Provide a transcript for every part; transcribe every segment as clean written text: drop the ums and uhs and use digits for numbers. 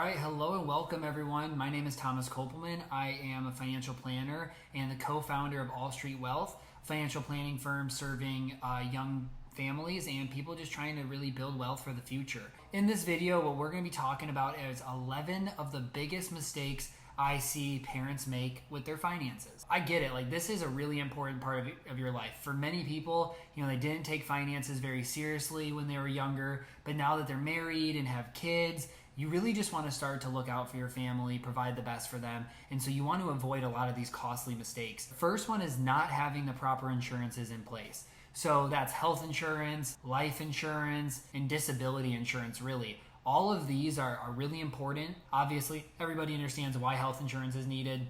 right, hello and welcome everyone. My name is Thomas Kopelman. I am a financial planner and the co-founder of All Street Wealth, a financial planning firm serving young families and people just trying to really build wealth for the future. In this video, what we're going to be talking about is 11 of the biggest mistakes I see parents make with their finances. I get it, like this is a really important part of your life. For many people, they didn't take finances very seriously when they were younger, but now that they're married and have kids, you really just want to start to look out for your family, provide the best for them, and so you want to avoid a lot of these costly mistakes. The first one is not having the proper insurances in place. So that's health insurance, life insurance, and disability insurance, really. All of these are really important. Obviously, everybody understands why health insurance is needed.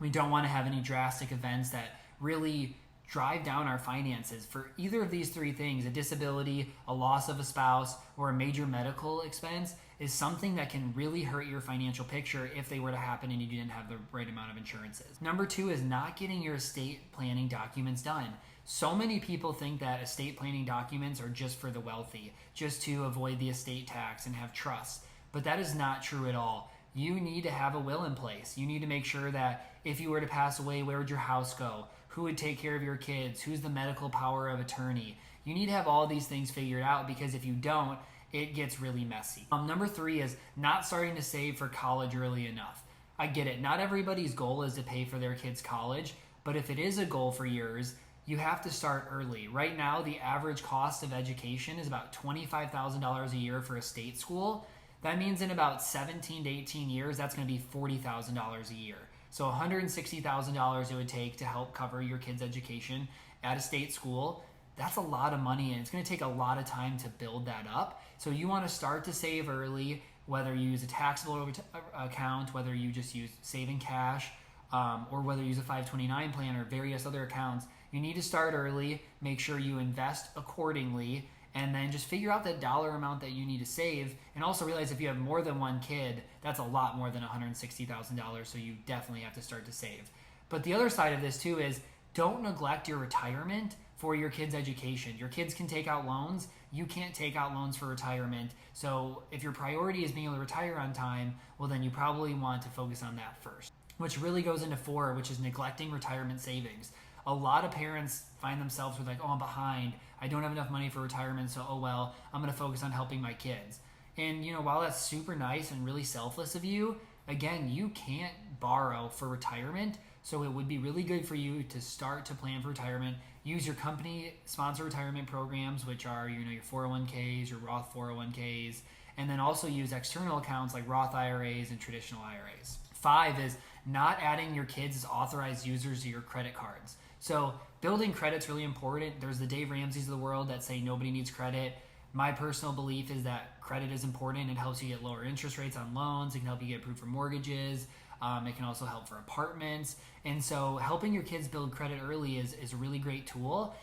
We don't want to have any drastic events that really drive down our finances. For either of these three things, a disability, a loss of a spouse, or a major medical expense, is something that can really hurt your financial picture if they were to happen and you didn't have the right amount of insurances. Number two is not getting your estate planning documents done. So many people think that estate planning documents are just for the wealthy, just to avoid the estate tax and have trust. But that is not true at all. You need to have a will in place. You need to make sure that if you were to pass away, where would your house go? Who would take care of your kids? Who's the medical power of attorney? You need to have all these things figured out, because if you don't, it gets really messy. Number three is not starting to save for college early enough. I get it. Not everybody's goal is to pay for their kids' college, but if it is a goal for yours, you have to start early. Right now, the average cost of education is about $25,000 a year for a state school. That means in about 17 to 18 years, that's going to be $40,000 a year. So $160,000 it would take to help cover your kid's education at a state school. That's a lot of money, and it's going to take a lot of time to build that up. So you want to start to save early, whether you use a taxable account, whether you just use saving cash, or whether you use a 529 plan or various other accounts. You need to start early, make sure you invest accordingly, and then just figure out that dollar amount that you need to save. And also realize if you have more than one kid, that's a lot more than $160,000, so you definitely have to start to save. But the other side of this too is don't neglect your retirement for your kids' education. Your kids can take out loans. You can't take out loans for retirement. So if your priority is being able to retire on time, well then you probably want to focus on that first. Which really goes into 4, which is neglecting retirement savings. A lot of parents find themselves with I'm behind. I don't have enough money for retirement, so oh well, I'm going to focus on helping my kids. And while that's super nice and really selfless of you, again, you can't borrow for retirement. So it would be really good for you to start to plan for retirement. Use your company sponsor retirement programs, which are your 401ks, your Roth 401ks, and then also use external accounts like Roth IRAs and traditional IRAs. 5 is not adding your kids as authorized users to your credit cards. So building credit's really important. There's the Dave Ramsey's of the world that say nobody needs credit. My personal belief is that credit is important. It helps you get lower interest rates on loans. It can help you get approved for mortgages. It can also help for apartments. And so helping your kids build credit early is a really great tool.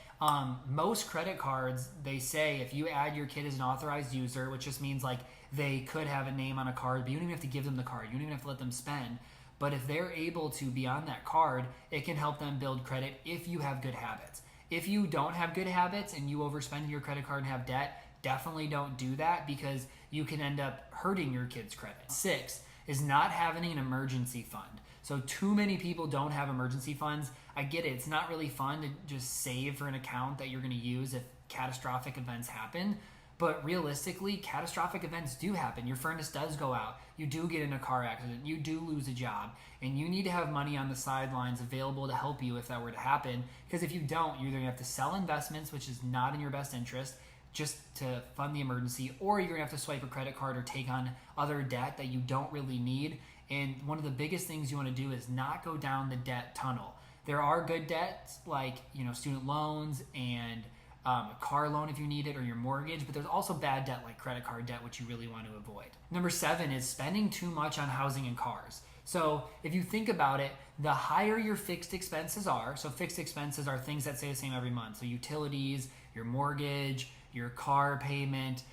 Most credit cards, they say if you add your kid as an authorized user, which just means they could have a name on a card, but you don't even have to give them the card. You don't even have to let them spend. But if they're able to be on that card, it can help them build credit if you have good habits. If you don't have good habits and you overspend your credit card and have debt, definitely don't do that, because you can end up hurting your kid's credit. 6 is not having an emergency fund. So too many people don't have emergency funds. I get it. It's not really fun to just save for an account that you're going to use if catastrophic events happen. But realistically, catastrophic events do happen. Your furnace does go out. You do get in a car accident. You do lose a job. And you need to have money on the sidelines available to help you if that were to happen. Because if you don't, you're either going to have to sell investments, which is not in your best interest, just to fund the emergency, or you're going to have to swipe a credit card or take on other debt that you don't really need. And one of the biggest things you want to do is not go down the debt tunnel. There are good debts like student loans and a car loan if you need it, or your mortgage, but there's also bad debt like credit card debt, which you really want to avoid. Number 7 is spending too much on housing and cars. So if you think about it, the higher your fixed expenses are, so fixed expenses are things that stay the same every month. So utilities, your mortgage, your car payment,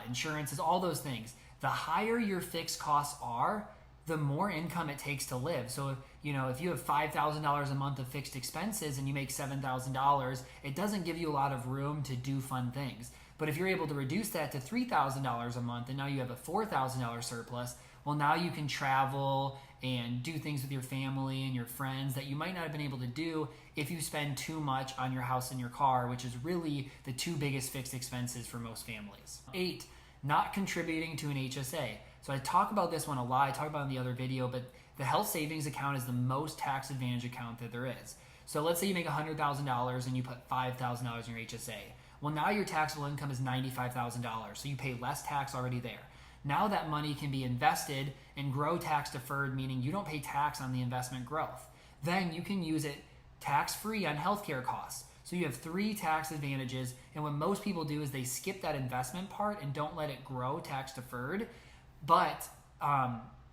insurances, all those things. The higher your fixed costs are, the more income it takes to live. So if you have $5,000 a month of fixed expenses and you make $7,000, it doesn't give you a lot of room to do fun things. But if you're able to reduce that to $3,000 a month and now you have a $4,000 surplus, Well, now you can travel and do things with your family and your friends that you might not have been able to do if you spend too much on your house and your car, which is really the two biggest fixed expenses for most families. 8, not contributing to an HSA. So I talk about this one a lot. I talk about it in the other video, but the health savings account is the most tax advantage account that there is. So let's say you make $100,000 and you put $5,000 in your HSA. Well, now your taxable income is $95,000, so you pay less tax already there. Now that money can be invested and grow tax deferred, meaning you don't pay tax on the investment growth. Then you can use it tax-free on healthcare costs. So you have 3 tax advantages, and what most people do is they skip that investment part and don't let it grow tax deferred. But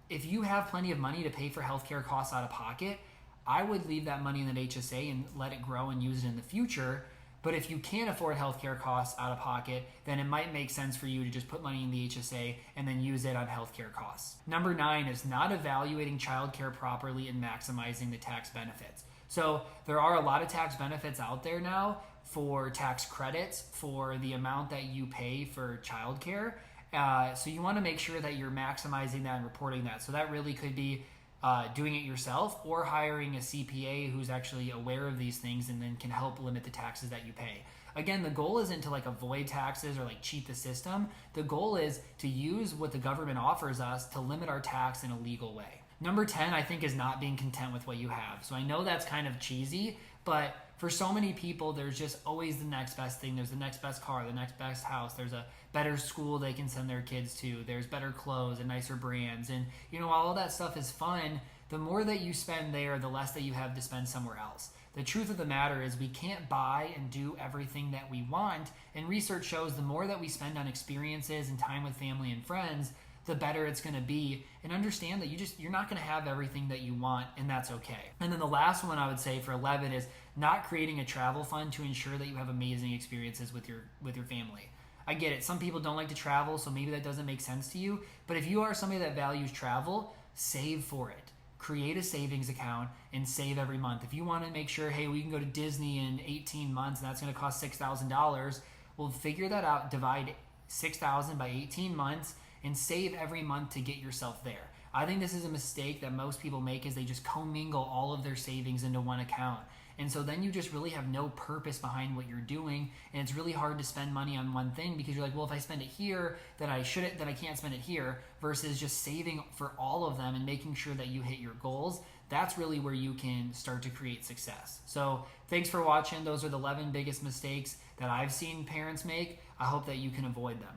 if you have plenty of money to pay for healthcare costs out of pocket, I would leave that money in that HSA and let it grow and use it in the future. But if you can't afford healthcare costs out of pocket, then it might make sense for you to just put money in the HSA and then use it on healthcare costs. Number 9 is not evaluating childcare properly and maximizing the tax benefits. So there are a lot of tax benefits out there now for tax credits for the amount that you pay for childcare. So you want to make sure that you're maximizing that and reporting that. So that really could be doing it yourself or hiring a CPA who's actually aware of these things and then can help limit the taxes that you pay. Again, the goal isn't to avoid taxes or cheat the system. The goal is to use what the government offers us to limit our tax in a legal way. Number 10, I think, is not being content with what you have. So I know that's kind of cheesy, but for so many people, there's just always the next best thing. There's the next best car, the next best house. There's a better school they can send their kids to. There's better clothes and nicer brands. And, while all that stuff is fun, the more that you spend there, the less that you have to spend somewhere else. The truth of the matter is we can't buy and do everything that we want. And research shows the more that we spend on experiences and time with family and friends, the better it's going to be. And understand that you're not going to have everything that you want, and that's okay. And then the last one I would say for 11 is not creating a travel fund to ensure that you have amazing experiences with your family. I get it. Some people don't like to travel, so maybe that doesn't make sense to you. But if you are somebody that values travel, save for it. Create a savings account and save every month. If you want to make sure, hey, we can go to Disney in 18 months and that's going to cost $6,000, well, figure that out. Divide $6,000 by 18 months and save every month to get yourself there. I think this is a mistake that most people make, is they just commingle all of their savings into one account. And so then you just really have no purpose behind what you're doing, and it's really hard to spend money on one thing because you're like, well, if I spend it here, then I can't spend it here, versus just saving for all of them and making sure that you hit your goals. That's really where you can start to create success. So thanks for watching. Those are the 11 biggest mistakes that I've seen parents make. I hope that you can avoid them.